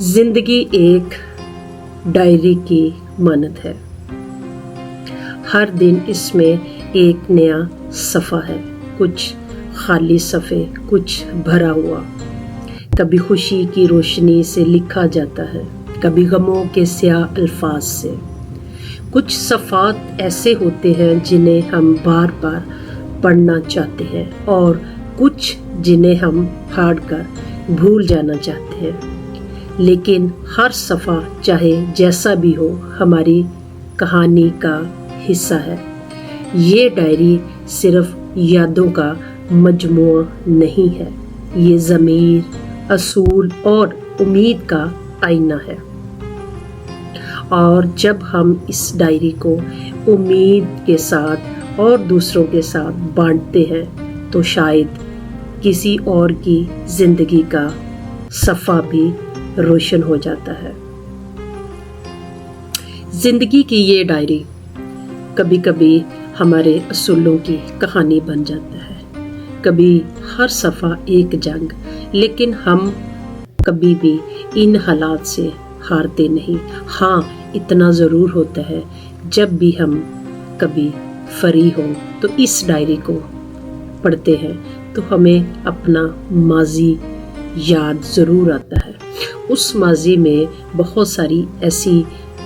زندگی ایک ڈائری کی مانند ہے۔ ہر دن اس میں ایک نیا صفحہ ہے، کچھ خالی صفحے، کچھ بھرا ہوا۔ کبھی خوشی کی روشنی سے لکھا جاتا ہے، کبھی غموں کے سیاہ الفاظ سے۔ کچھ صفحات ایسے ہوتے ہیں جنہیں ہم بار بار پڑھنا چاہتے ہیں، اور کچھ جنہیں ہم پھاڑ کر بھول جانا چاہتے ہیں۔ لیکن ہر صفحہ چاہے جیسا بھی ہو ہماری کہانی کا حصہ ہے۔ یہ ڈائری صرف یادوں کا مجموعہ نہیں ہے، یہ ضمیر، اصول اور امید کا آئینہ ہے۔ اور جب ہم اس ڈائری کو امید کے ساتھ اور دوسروں کے ساتھ بانٹتے ہیں تو شاید کسی اور کی زندگی کا صفحہ بھی روشن ہو جاتا ہے۔ زندگی کی یہ ڈائری کبھی کبھی ہمارے اصولوں کی کہانی بن جاتا ہے، کبھی ہر صفحہ ایک جنگ، لیکن ہم کبھی بھی ان حالات سے ہارتے نہیں۔ ہاں، اتنا ضرور ہوتا ہے جب بھی ہم کبھی فری ہوں تو اس ڈائری کو پڑھتے ہیں تو ہمیں اپنا ماضی یاد ضرور آتا ہے۔ اس ماضی میں بہت ساری ایسی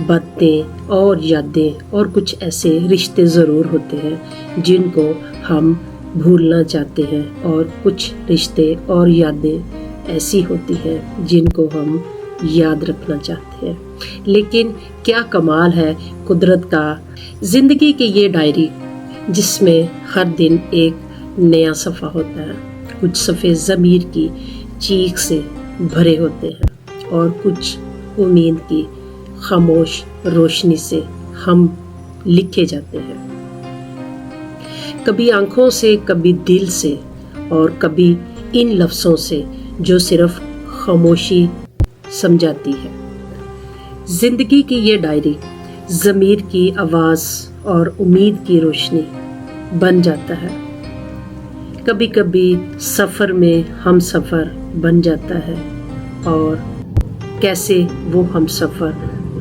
باتیں اور یادیں اور کچھ ایسے رشتے ضرور ہوتے ہیں جن کو ہم بھولنا چاہتے ہیں، اور کچھ رشتے اور یادیں ایسی ہوتی ہیں جن کو ہم یاد رکھنا چاہتے ہیں۔ لیکن کیا کمال ہے قدرت کا، زندگی کی یہ ڈائری جس میں ہر دن ایک نیا صفحہ ہوتا ہے۔ کچھ صفحے ضمیر کی چیخ سے بھرے ہوتے ہیں، اور کچھ امید کی خاموش روشنی سے ہم لکھے جاتے ہیں، کبھی آنکھوں سے، کبھی دل سے، اور کبھی ان لفظوں سے جو صرف خاموشی سمجھاتی ہے۔ زندگی کی یہ ڈائری ضمیر کی آواز اور امید کی روشنی بن جاتا ہے۔ کبھی کبھی سفر میں ہم سفر بن جاتا ہے، اور کیسے وہ ہم سفر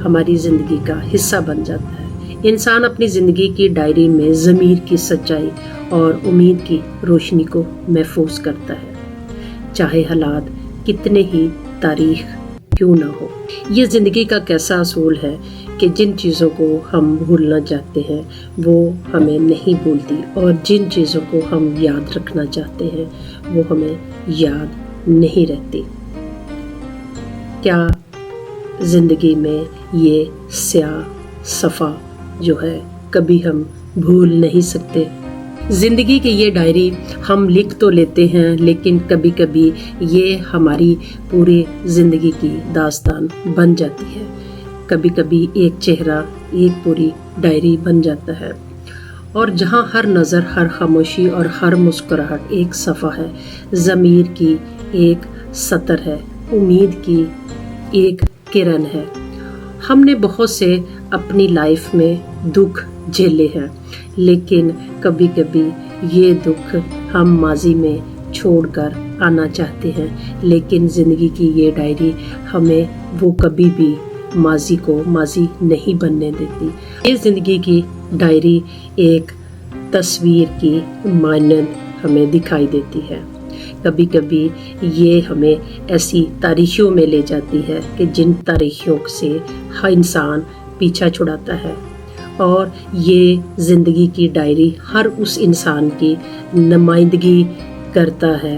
ہماری زندگی کا حصہ بن جاتا ہے۔ انسان اپنی زندگی کی ڈائری میں ضمیر کی سچائی اور امید کی روشنی کو محفوظ کرتا ہے، چاہے حالات کتنے ہی تاریخ کیوں نہ ہو۔ یہ زندگی کا کیسا اصول ہے کہ جن چیزوں کو ہم بھولنا چاہتے ہیں وہ ہمیں نہیں بھولتی، اور جن چیزوں کو ہم یاد رکھنا چاہتے ہیں وہ ہمیں یاد نہیں رہتی۔ کیا زندگی میں یہ سیاہ صفحہ جو ہے کبھی ہم بھول نہیں سکتے؟ زندگی کی یہ ڈائری ہم لکھ تو لیتے ہیں، لیکن کبھی کبھی یہ ہماری پوری زندگی کی داستان بن جاتی ہے۔ کبھی کبھی ایک چہرہ ایک پوری ڈائری بن جاتا ہے، اور جہاں ہر نظر، ہر خاموشی اور ہر مسکراہٹ ایک صفحہ ہے، ضمیر کی ایک سطر ہے، امید کی ایک کرن ہے۔ ہم نے بہت سے اپنی لائف میں دکھ جھیلے ہیں، لیکن کبھی کبھی یہ دکھ ہم ماضی میں چھوڑ کر آنا چاہتے ہیں، لیکن زندگی کی یہ ڈائری ہمیں وہ کبھی بھی ماضی کو ماضی نہیں بننے دیتی۔ یہ زندگی کی ڈائری ایک تصویر کی مانند ہمیں دکھائی دیتی ہے۔ کبھی کبھی یہ ہمیں ایسی تاریخیوں میں لے جاتی ہے کہ جن تاریخیوں سے ہر انسان پیچھا چھڑاتا ہے، اور یہ زندگی کی ڈائری ہر اس انسان کی نمائندگی کرتا ہے۔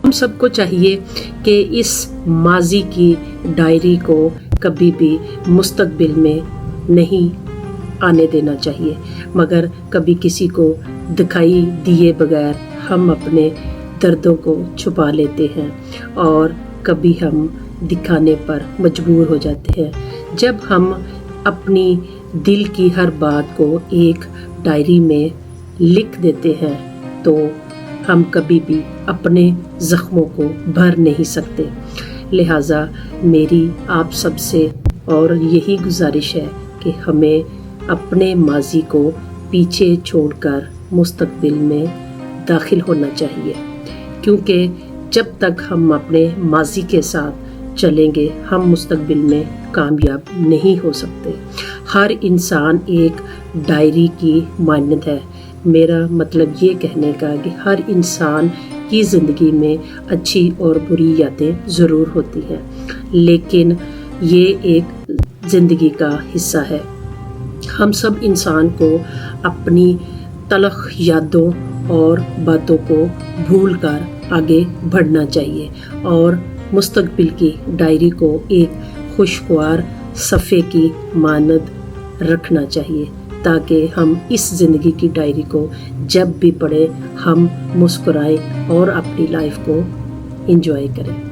ہم سب کو چاہیے کہ اس ماضی کی ڈائری کو کبھی بھی مستقبل میں نہیں آنے دینا چاہیے، مگر کبھی کسی کو دکھائی دیے بغیر ہم اپنے دردوں کو چھپا لیتے ہیں، اور کبھی ہم دکھانے پر مجبور ہو جاتے ہیں۔ جب ہم اپنی دل کی ہر بات کو ایک ڈائری میں لکھ دیتے ہیں تو ہم کبھی بھی اپنے زخموں کو بھر نہیں سکتے۔ لہٰذا میری آپ سب سے اور یہی گزارش ہے کہ ہمیں اپنے ماضی کو پیچھے چھوڑ کر مستقبل میں داخل ہونا چاہیے، کیونکہ جب تک ہم اپنے ماضی کے ساتھ چلیں گے ہم مستقبل میں کامیاب نہیں ہو سکتے۔ ہر انسان ایک ڈائری کی مانند ہے۔ میرا مطلب یہ کہنے کا کہ ہر انسان کی زندگی میں اچھی اور بری یادیں ضرور ہوتی ہیں، لیکن یہ ایک زندگی کا حصہ ہے۔ ہم سب انسان کو اپنی تلخ یادوں اور باتوں کو بھول کر آگے بڑھنا چاہیے اور مستقبل کی ڈائری کو ایک خوشگوار صفحے کی مانند رکھنا چاہیے تاکہ ہم اس زندگی کی ڈائری کو جب بھی پڑھیں ہم مسکرائیں اور اپنی لائف کو انجوائے کریں۔